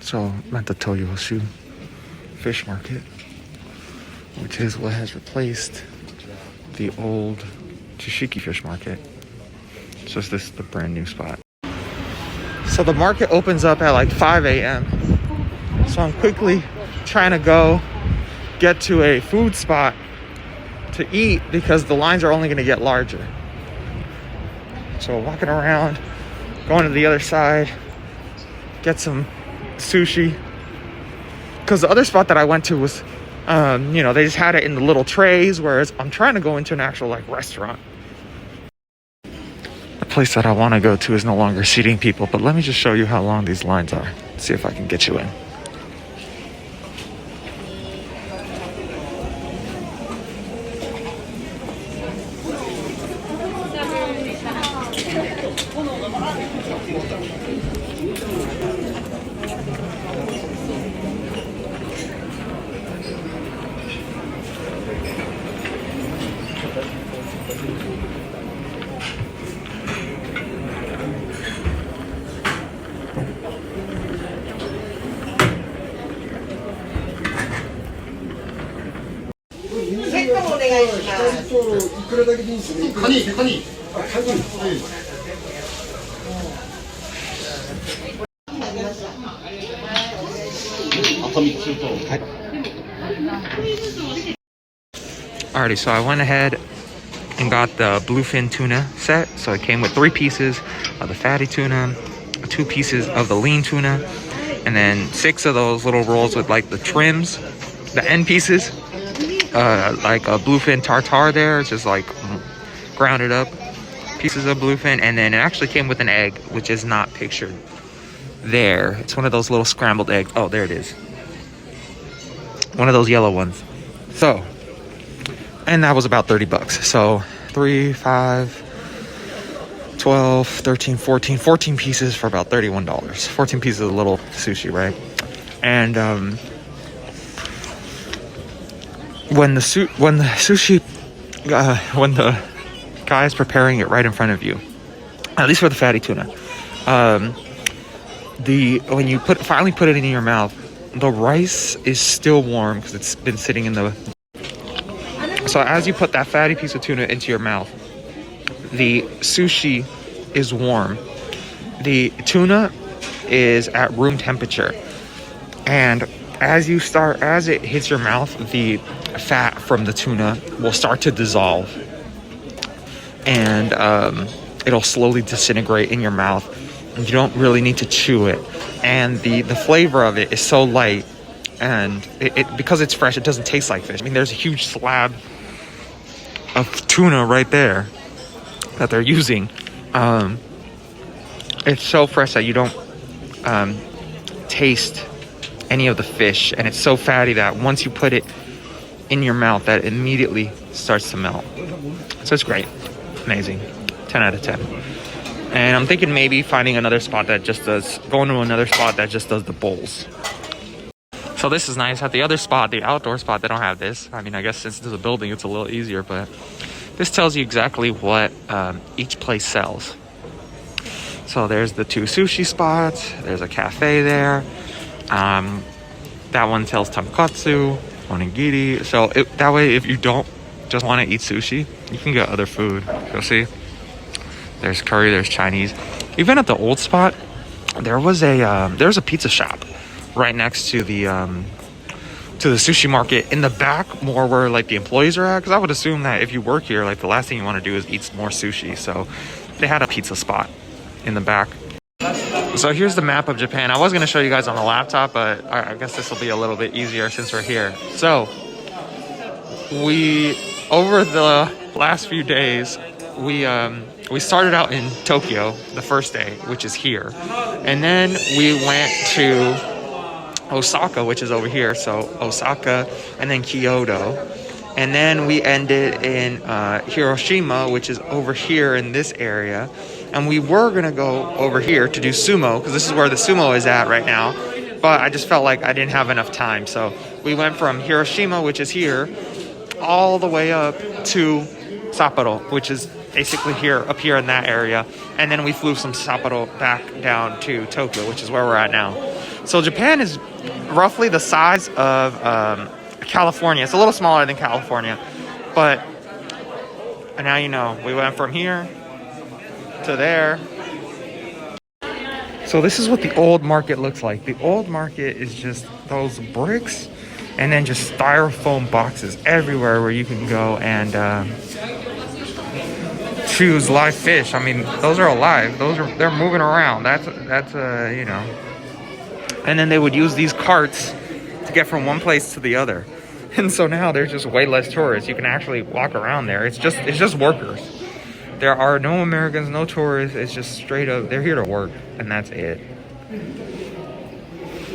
So I'm at the Toyoshu Fish Market, which is what has replaced the old Chishiki Fish Market. So this is the brand new spot. So the market opens up at like 5 a.m. So I'm quickly trying to go get to a food spot to eat because the lines are only going to get larger. So walking around, going to the other side, get some sushi. Because the other spot that I went to was, they just had it in the little trays, whereas I'm trying to go into an actual like restaurant. The place that I want to go to is no longer seating people, but let me just show you how long these lines are. See if I can get you in. Alrighty, so I went ahead and got the bluefin tuna set. So it came with 3 pieces of the fatty tuna, 2 pieces of the lean tuna, and then 6 of those little rolls with like the trims, the end pieces, like a bluefin tartare there. It's just like grounded up pieces of bluefin, and then it actually came with an egg, which is not pictured there. It's one of those little scrambled eggs. Oh, there it is. One of those yellow ones. So, and that was about 30 bucks. So 3, 5, 12, 13, 14 pieces for about $31. 14 pieces of little sushi, right? And when the guy is preparing it right in front of you, at least for the fatty tuna, when you finally put it in your mouth, the rice is still warm because it's been sitting in the. So as you put that fatty piece of tuna into your mouth, the sushi is warm. The tuna is at room temperature, and as it hits your mouth, the fat from the tuna will start to dissolve, and it'll slowly disintegrate in your mouth. And you don't really need to chew it, and the flavor of it is so light, and it because it's fresh, it doesn't taste like fish. I mean, there's a huge slab of tuna right there that they're using. It's so fresh that you don't taste any of the fish, and it's so fatty that once you put it in your mouth, that immediately starts to melt. So it's great, amazing, 10 out of 10. And I'm thinking maybe finding another spot that just does, going to another spot that just does the bowls. So this is nice. At the other spot, the outdoor spot, they don't have this. I mean, I guess since there's a building, it's a little easier, but this tells you exactly what each place sells. So there's the 2 sushi spots. There's a cafe there. That one tells tonkatsu, onigiri. So that way, if you don't just want to eat sushi, you can get other food. You'll see. There's curry, there's Chinese. Even at the old spot, there was a pizza shop right next to the sushi market in the back, more where like the employees are at. Because I would assume that if you work here, like the last thing you want to do is eat more sushi. So they had a pizza spot in the back. So here's the map of Japan. I was going to show you guys on the laptop, but I guess this will be a little bit easier since we're here. So over the last few days, we started out in Tokyo the first day, which is here, and then we went to Osaka, which is over here. So Osaka, and then Kyoto, and then we ended in Hiroshima, which is over here in this area. And we were gonna go over here to do sumo, because this is where the sumo is at right now, but I just felt like I didn't have enough time. So we went from Hiroshima, which is here, all the way up to Sapporo, which is basically here, up here in that area. And then we flew from Sapporo back down to Tokyo, which is where we're at now. So Japan is roughly the size of California. It's a little smaller than California, but now you know. We went from here to there. So this is what the old market looks like. The old market is just those bricks and then just styrofoam boxes everywhere where you can go and choose live fish. I mean, those are alive. They're moving around. That's you know. And then they would use these carts to get from one place to the other. And so now there's just way less tourists. You can actually walk around there. It's just workers. There are no Americans, no tourists. It's just straight up, they're here to work, and that's it.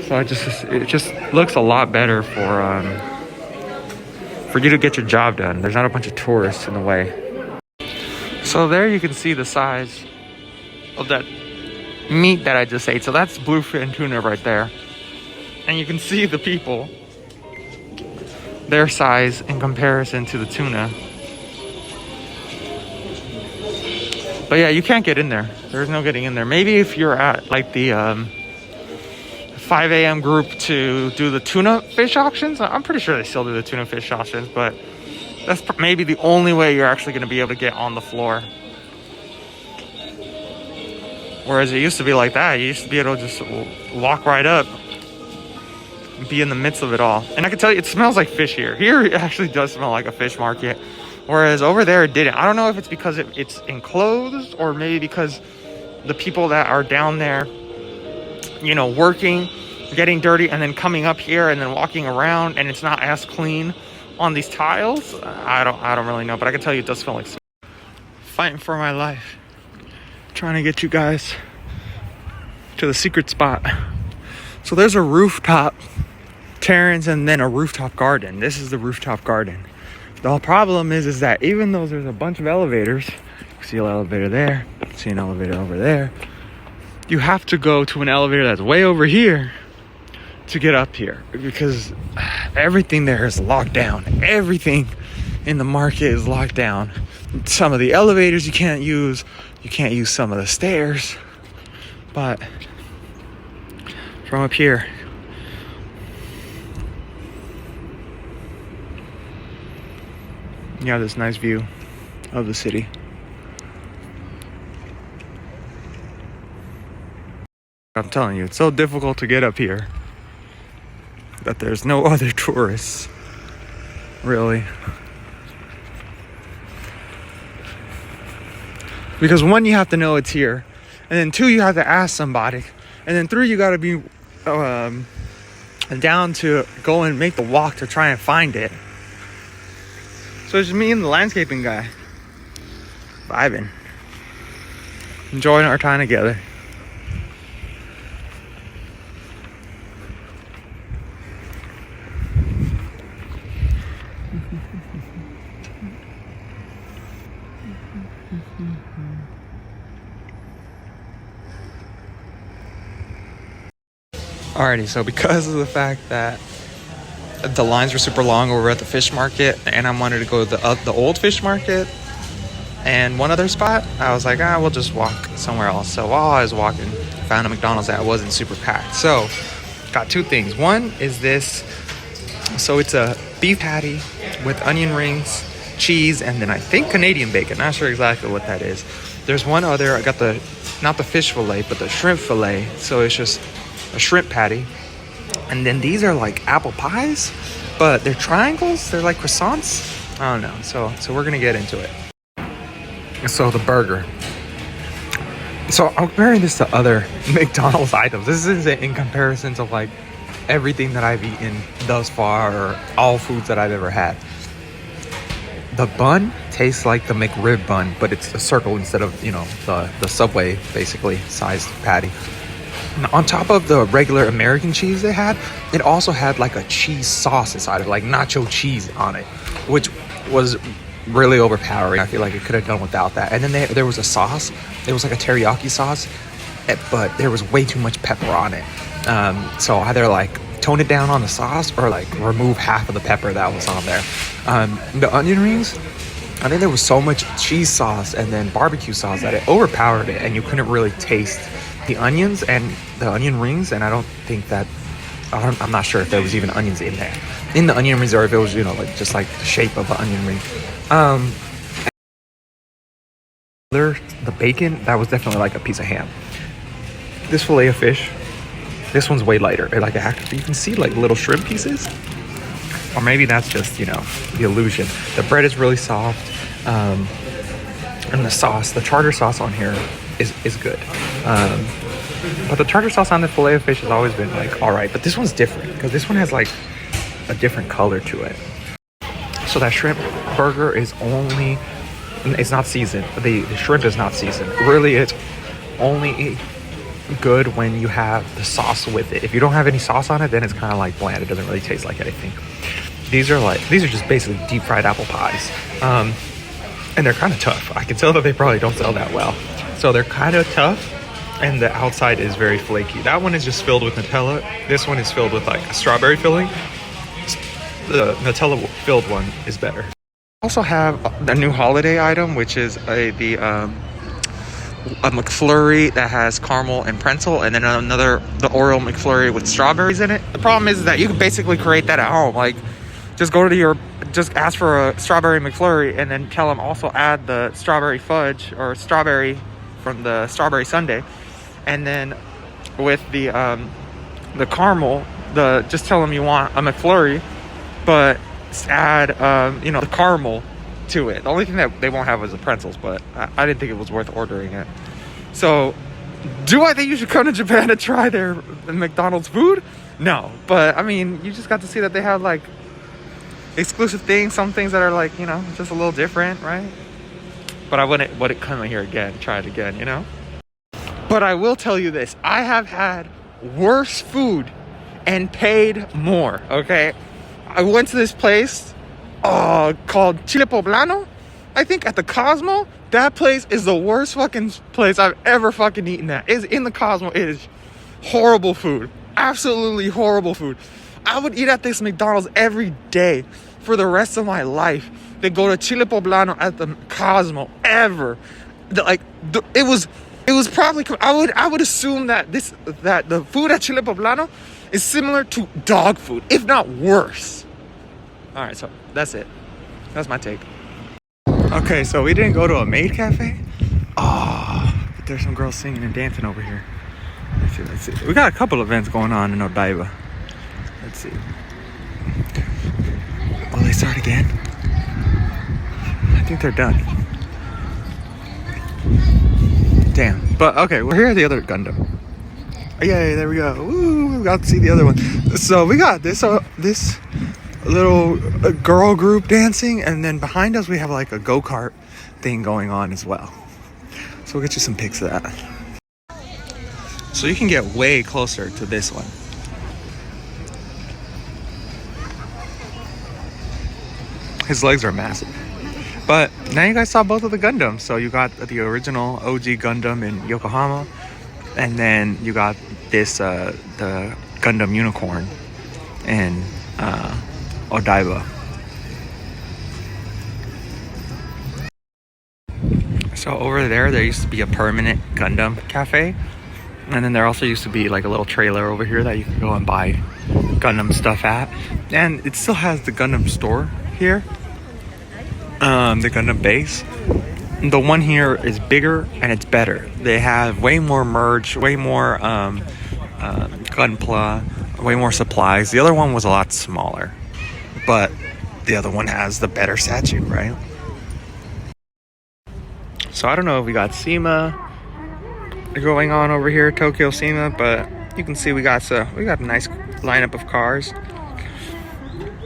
So it just looks a lot better for you to get your job done. There's not a bunch of tourists in the way. So there you can see the size of that meat that I just ate. So that's bluefin tuna right there. And you can see the people, their size in comparison to the tuna. But yeah, you can't get in there. There's no getting in there. Maybe if you're at like the 5 a.m. group to do the tuna fish auctions. I'm pretty sure they still do the tuna fish auctions, but that's maybe the only way you're actually going to be able to get on the floor. Whereas it used to be like that. You used to be able to just walk right up and be in the midst of it all. And I can tell you, it smells like fish here. Here it actually does smell like a fish market. Whereas over there it didn't. I don't know if it's because it's enclosed or maybe because the people that are down there, you know, working, getting dirty, and then coming up here and then walking around, and it's not as clean on these tiles. I don't really know, but I can tell you it does smell like fighting for my life, trying to get you guys to the secret spot. So there's a rooftop terrace and then a rooftop garden. This is the rooftop garden. The whole problem is that even though there's a bunch of elevators, you see an elevator there, see an elevator over there, you have to go to an elevator that's way over here to get up here because everything there is locked down. Everything in the market is locked down. Some of the elevators you can't use some of the stairs, but from up here, you have this nice view of the city. I'm telling you, it's so difficult to get up here that there's no other tourists, really. Because one, you have to know it's here, and then two, you have to ask somebody, and then three, you got to be down to go and make the walk to try and find it. So it's just me and the landscaping guy vibing, enjoying our time together. Alrighty, so because of the fact that the lines were super long over at the fish market and I wanted to go to the old fish market and one other spot, I was like, we'll just walk somewhere else. So while I was walking, found a McDonald's that wasn't super packed. So got two things. One is this. So it's a beef patty with onion rings, cheese, and then I think Canadian bacon. Not sure exactly what that is. There's one other. I got not the fish fillet, but the shrimp fillet. So it's just a shrimp patty. And then these are like apple pies, but they're triangles. They're like croissants. I don't know. So we're going to get into it. So the burger. So I'm comparing this to other McDonald's items. This isn't in comparison to like everything that I've eaten thus far or all foods that I've ever had. The bun tastes like the McRib bun, but it's a circle instead of, you know, the Subway basically sized patty. And on top of the regular American cheese they had, it also had like a cheese sauce inside it, like nacho cheese on it, which was really overpowering. I feel like it could have done without that. And then there was a sauce. It was like a teriyaki sauce, but there was way too much pepper on it. So either like tone it down on the sauce or like remove half of the pepper that was on there. The onion rings, I think there was so much cheese sauce and then barbecue sauce that it overpowered it, and you couldn't really taste the onions and the onion rings. And I don't think that, I'm not sure if there was even onions in there, in the onion rings, or if it was, you know, like just like the shape of an onion ring. The bacon, that was definitely like a piece of ham. This fillet of fish, this one's way lighter. Like you can see like little shrimp pieces, or maybe that's just, you know, the illusion. The bread is really soft, and the sauce, the tartar sauce on here is good. But the tartar sauce on the fillet of fish has always been like all right, but this one's different because this one has like a different color to it. So that shrimp burger is only, it's not seasoned. The shrimp is not seasoned. Really, it's only good when you have the sauce with it. If you don't have any sauce on it, then it's kind of like bland. It doesn't really taste like anything. These are just basically deep fried apple pies, and they're kind of tough. I can tell that they probably don't sell that well, so they're kind of tough, and the outside is very flaky. That one is just filled with Nutella. This one is filled with like a strawberry filling. The Nutella filled one is better. Also have the new holiday item, which is a McFlurry that has caramel and pretzel, and then the Oreo McFlurry with strawberries in it. The problem is that you can basically create that at home. Like, just ask for a strawberry McFlurry and then tell them also add the strawberry fudge or strawberry from the strawberry sundae, and then with the caramel, just tell them you want a McFlurry, but add the caramel to it. The only thing that they won't have is the pretzels, but I didn't think it was worth ordering it. So, do I think you should come to Japan to try their McDonald's food? No, but I mean, you just got to see that they have like exclusive things, some things that are like, you know, just a little different, right? But I wouldn't come here again, try it again, you know? But I will tell you this, I have had worse food and paid more, okay? I went to this place called Chile Poblano, I think, at the Cosmo. That place is the worst fucking place I've ever fucking eaten at. It's in the Cosmo. It is horrible food. Absolutely horrible food. I would eat at this McDonald's every day for the rest of my life than go to Chile Poblano at the Cosmo ever. It was probably, I would assume that the food at Chile Poblano is similar to dog food, if not worse. All right, so that's it. That's my take. Okay, so we didn't go to a maid cafe. Oh, but there's some girls singing and dancing over here. Let's see. We got a couple events going on in Odaiba. Let's see. Will they start again? I think they're done. Damn. But okay, well, here are the other Gundam. Yay, there we go. Woo, we got to see the other one. So we got this little girl group dancing, and then behind us we have like a go-kart thing going on as well. So we'll get you some pics of that. So you can get way closer to this one. His legs are massive. But now you guys saw both of the Gundams. So you got the original OG Gundam in Yokohama, and then you got this the Gundam Unicorn in Odaiba. So over there used to be a permanent Gundam cafe, and then there also used to be like a little trailer over here that you could go and buy Gundam stuff at, and it still has the Gundam store here, the Gundam base. The one here is bigger and it's better. They have way more merch, way more gunpla, way more supplies. The other one was a lot smaller, but the other one has the better statue, right? So I don't know if we got SEMA going on over here, Tokyo SEMA, but you can see we got a nice lineup of cars.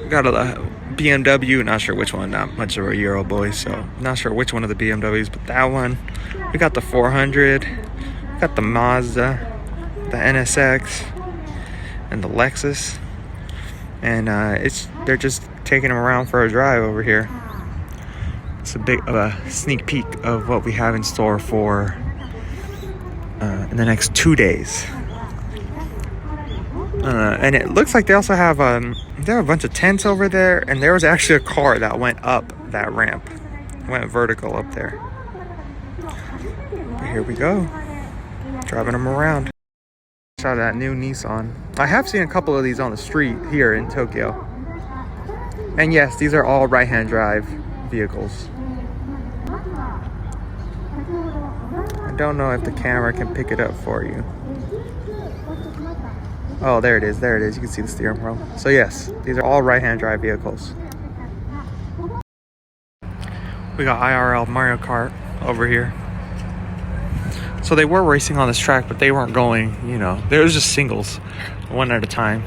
We got a BMW, not sure which one, not much of a Euro boy, so not sure which one of the BMWs, but that one. We got the 400, we got the Mazda, the NSX, and the Lexus, and they're just taking them around for a drive over here. It's a big sneak peek of what we have in store for in the next 2 days. And it looks like they also have there are a bunch of tents over there, and there was actually a car that went up that ramp went vertical up there. But here we go, driving them around. Saw that new Nissan. I have seen a couple of these on the street here in Tokyo. And yes, these are all right-hand drive vehicles. I don't know if the camera can pick it up for you. Oh, there it is. There it is. You can see the steering wheel. So yes, these are all right-hand drive vehicles. We got IRL Mario Kart over here. So they were racing on this track, but they weren't going, you know, there was just singles, one at a time,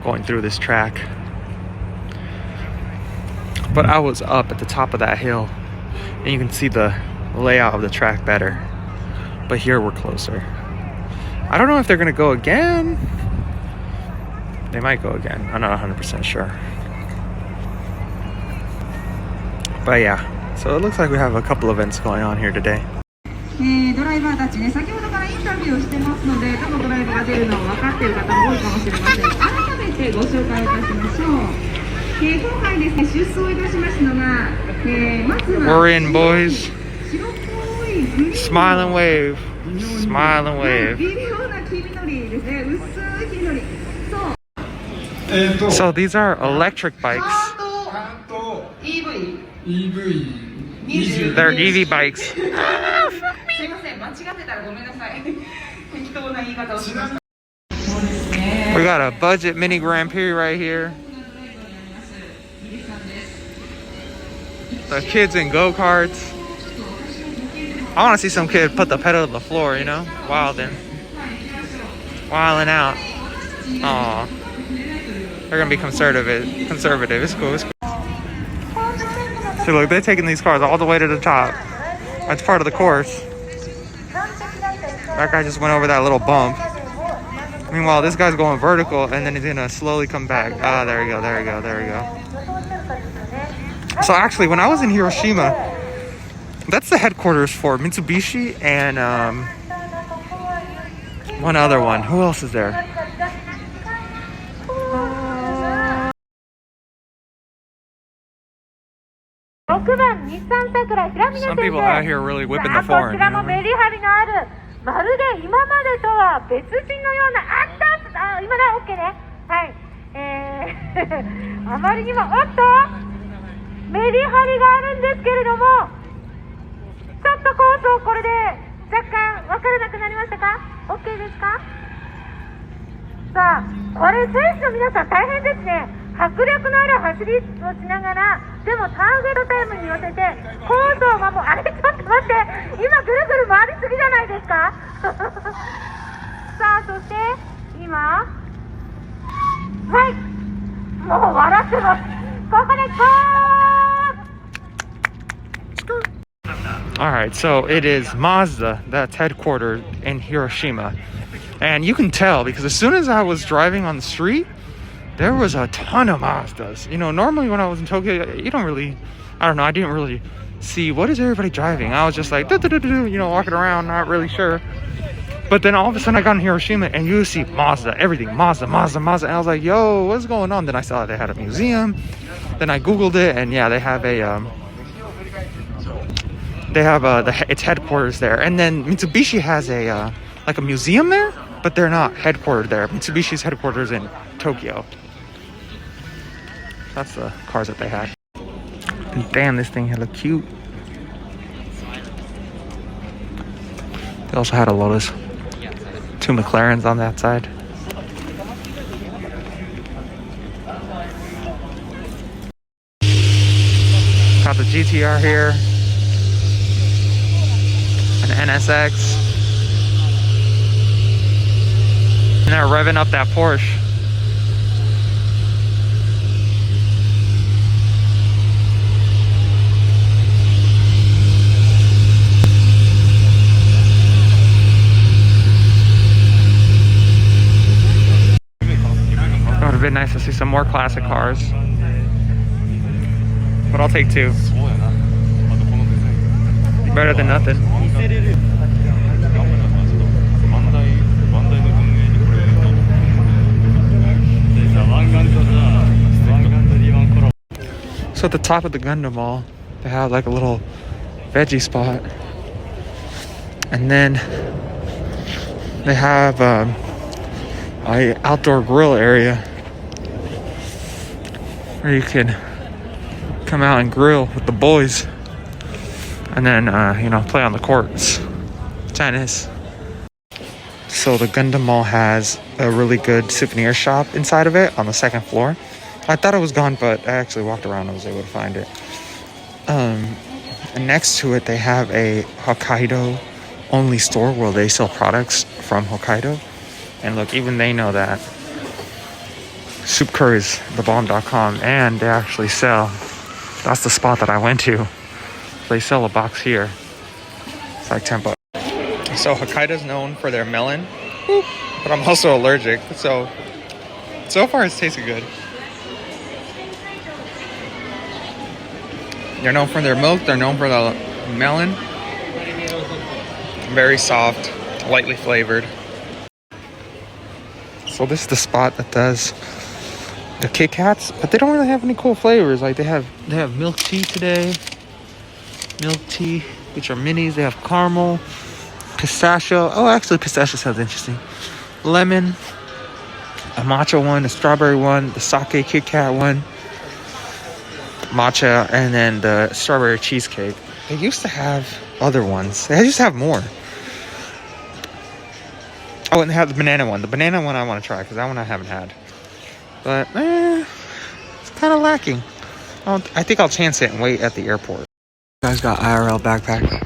going through this track. But I was up at the top of that hill, and you can see the layout of the track better. But here we're closer. I don't know if they're gonna go again. They might go again. I'm not 100% sure. But yeah, so it looks like we have a couple events going on here today. ドライバーたちね、先ほどからインタビューをしてますので、どのドライバーが出るのを分かっている方も多いかもしれません。改めてご紹介いたしましょう。今回ですね、出走いたしますのが、まずは We're in, boys. 白っぽいグリーン Smile and wave. Smile and wave. 微妙な黄緑ですね、薄い黄緑。そう。 So these are electric bikes. EV。They're EV bikes. すいません、間違ってたらごめんなさい。適当な言い方をしました。そうですね。 We got a budget mini Grand Prix right here. The kids in go-karts. I want to see some kid put the pedal to the floor, you know? Wilding out. Aw. They're gonna be conservative. It's cool, it's cool. See, look, they're taking these cars all the way to the top. That's part of the course. That guy just went over that little bump. Meanwhile, this guy's going vertical, and then he's gonna slowly come back. Ah, there we go, there we go, there we go. So actually, when I was in Hiroshima, that's the headquarters for Mitsubishi and one other one. Who else is there? Some people out here really whipping the foreign. You know? まるで今までとは別人のような今だ OK ねはいあまりにもおっとメリハリがあるんですけれどもちょっとコースをこれで若干分からなくなりましたか OK ですかさあこれ選手の皆さん大変ですね迫力のある走りをしながらでもターゲットタイムに寄せてコースを守るあれちょっと待って今ぐるぐる回りすぎじゃないですかさあそして今はいもう笑ってますここでゴー Alright, so it is Mazda that's headquartered in Hiroshima. And you can tell because as soon as I was driving on the street, there was a ton of Mazdas. You know, normally when I was in Tokyo, you don't really, I don't know, I didn't really see what is everybody driving. I was just like, you know, walking around, not really sure. But then all of a sudden I got in Hiroshima and you see Mazda, everything, Mazda. And I was like, yo, what's going on? Then I saw they had a museum. Then I Googled it and yeah, they have its headquarters there. And then Mitsubishi has a like a museum there, but they're not headquartered there. Mitsubishi's headquarters in Tokyo. That's the cars that they had. And damn, this thing look cute. They also had a Lotus. 2 McLarens on that side. Got the GTR here. An NSX. And they're revving up that Porsche. It would have been nice to see some more classic cars. But I'll take 2. Better than nothing. So at the top of the Gundam Mall, They have like a little veggie spot. And then they have a outdoor grill area where you can come out and grill with the boys. And then, play on the courts. Tennis. So the Gundam Mall has a really good souvenir shop inside of it on the second floor. I thought it was gone, but I actually walked around and was able to find it. And next to it, they have a Hokkaido only store where they sell products from Hokkaido. And look, even they know that soup curries, thebomb.com, and they actually sell, that's the spot that I went to. They sell a box here. It's like $10. So Hokkaido's known for their melon, but I'm also allergic. So far it's tasted good. They're known for their milk. They're known for the melon. Very soft, lightly flavored. So this is the spot that does the Kit Kats, but they don't really have any cool flavors. Like they have milk tea today. Milk tea, which are minis. They have caramel, pistachio. Oh, actually, pistachio sounds interesting. Lemon, a matcha one, a strawberry one, the sake Kit Kat one, matcha, and then the strawberry cheesecake. They used to have other ones. They used to have more. Oh, and they have the banana one. The banana one I want to try because that one I haven't had. But, it's kind of lacking. I think I'll chance it and wait at the airport. You guys got IRL backpacks.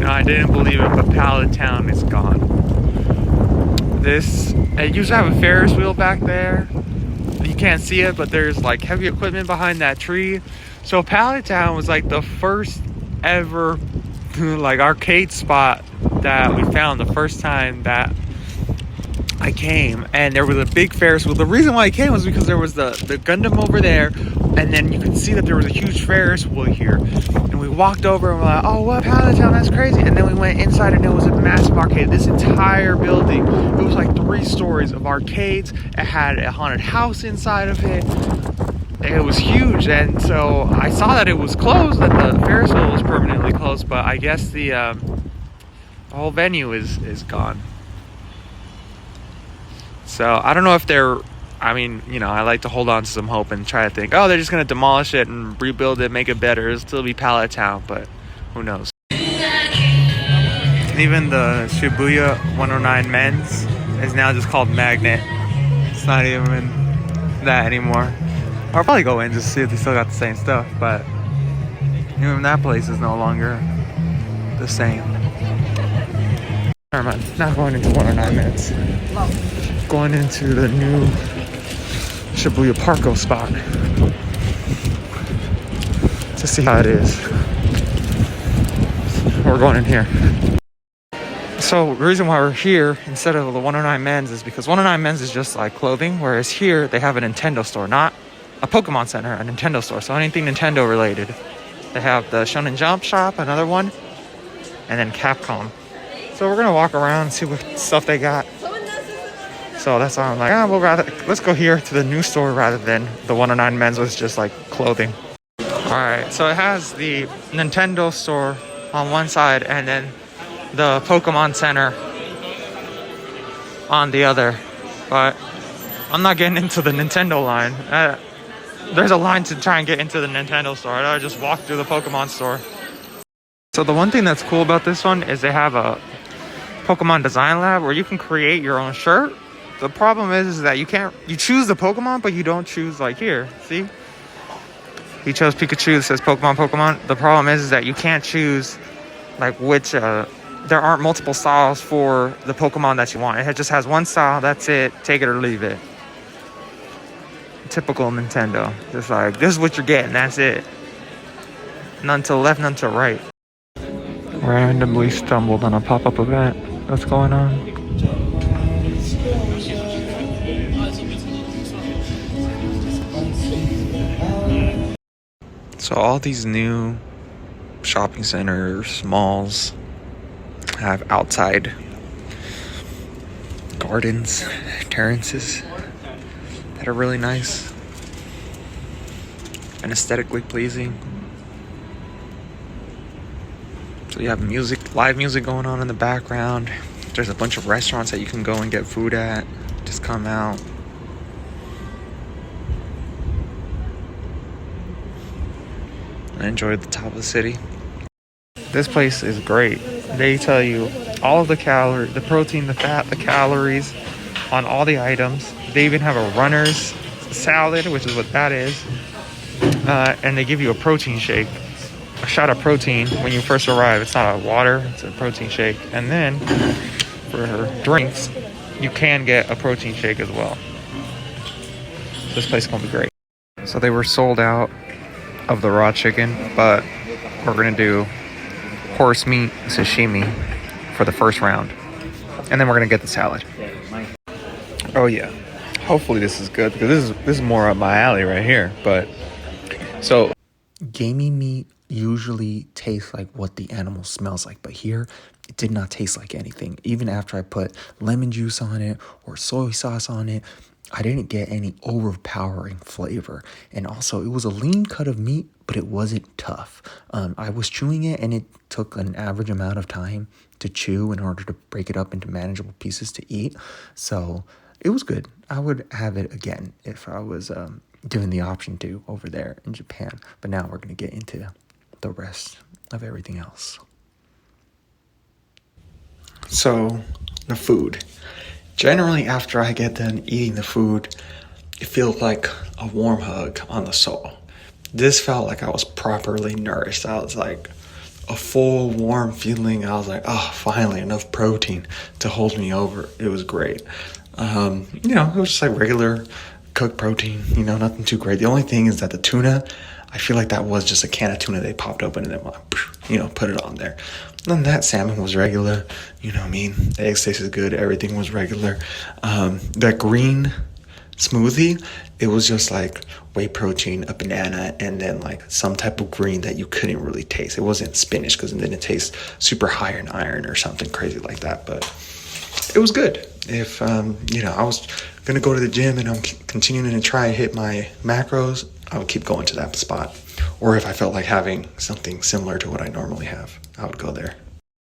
I didn't believe it, but Pallet Town is gone. It used to have a Ferris wheel back there. You can't see it, but there's like heavy equipment behind that tree. So Pallet Town was like the first ever like arcade spot that we found the first time that I came, and there was a big Ferris wheel. The reason why I came was because there was the Gundam over there, and then you could see that there was a huge Ferris wheel here. And we walked over and we're like, oh, what, Pallet Town, that's crazy. And then we went inside and it was a massive arcade. This entire building, it was like 3 stories of arcades. It had a haunted house inside of it. It was huge, and so I saw that it was closed, that the Ferris wheel was permanently closed, but I guess the whole venue is gone. So I don't know if I like to hold on to some hope and try to think, oh, they're just going to demolish it and rebuild it, make it better. It'll still be Pallet Town, but who knows. And even the Shibuya 109 Men's is now just called Magnet. It's not even that anymore. I'll probably go in just to see if they still got the same stuff, but even that place is no longer the same. Never mind, not going into 109 Men's. Going into the new Shibuya Parko spot to see how it is. We're going in here. So the reason why we're here instead of the 109 Men's is because 109 Men's is just like clothing, whereas here they have a Nintendo store, not a Pokemon Center, a Nintendo store. So anything Nintendo related. They have the Shonen Jump shop, another one, and then Capcom. So we're gonna walk around and see what stuff they got. So that's why I'm like, let's go here to the new store rather than the 109 Men's was just like clothing. Alright, so it has the Nintendo store on one side and then the Pokemon Center on the other. But I'm not getting into the Nintendo line. There's a line to try and get into the Nintendo store. I just walk through the Pokemon store. So the one thing that's cool about this one is they have a Pokemon design lab where you can create your own shirt. The problem is that you choose the Pokemon, but you don't choose, like here, see? You chose Pikachu, it says Pokemon. The problem is that you can't choose like which, there aren't multiple styles for the Pokemon that you want. It just has one style, that's it, take it or leave it. Typical Nintendo. Just like, this is what you're getting, that's it. None to the left, none to the right. Randomly stumbled on a pop-up event that's going on. So all these new shopping centers, malls have outside gardens, terraces that are really nice. and aesthetically pleasing. So you have music, live music going on in the background. There's a bunch of restaurants that you can go and get food at. Just come out. And enjoy the top of the city. This place is great. They tell you all of the calories, the protein, the fat, the calories on all the items. They even have a runner's salad, which is what that is. And they give you a protein shake, a shot of protein when you first arrive. It's not a water, it's a protein shake. And then for drinks, you can get a protein shake as well. So this place is gonna be great. So they were sold out of the raw chicken, but we're gonna do horse meat sashimi for the first round, and then we're gonna get the salad. Oh yeah, hopefully this is good because this is more up my alley right here. But so gamey meat usually tastes like what the animal smells like, but here it did not taste like anything. Even after I put lemon juice on it or soy sauce on it, I didn't get any overpowering flavor. And also, it was a lean cut of meat, but it wasn't tough. I was chewing it, and it took an average amount of time to chew in order to break it up into manageable pieces to eat. So it was good. I would have it again if I was given the option to over there in Japan. But now we're going to get into the rest of everything else. So, the food. Generally, after I get done eating the food, it feels like a warm hug on the soul. This felt like I was properly nourished. I was like a full, warm feeling. I was like, oh, finally, enough protein to hold me over. It was great. It was just like regular cooked protein, nothing too great. The only thing is that the tuna, I feel like that was just a can of tuna they popped open and then, put it on there. And that salmon was regular, The eggs tasted good. Everything was regular. That green smoothie, it was just like whey protein, a banana, and then like some type of green that you couldn't really taste. It wasn't spinach because it didn't taste super high in iron or something crazy like that. But it was good. If, I was going to go to the gym and I'm continuing to try and hit my macros, I would keep going to that spot. Or if I felt like having something similar to what I normally have, I would go there.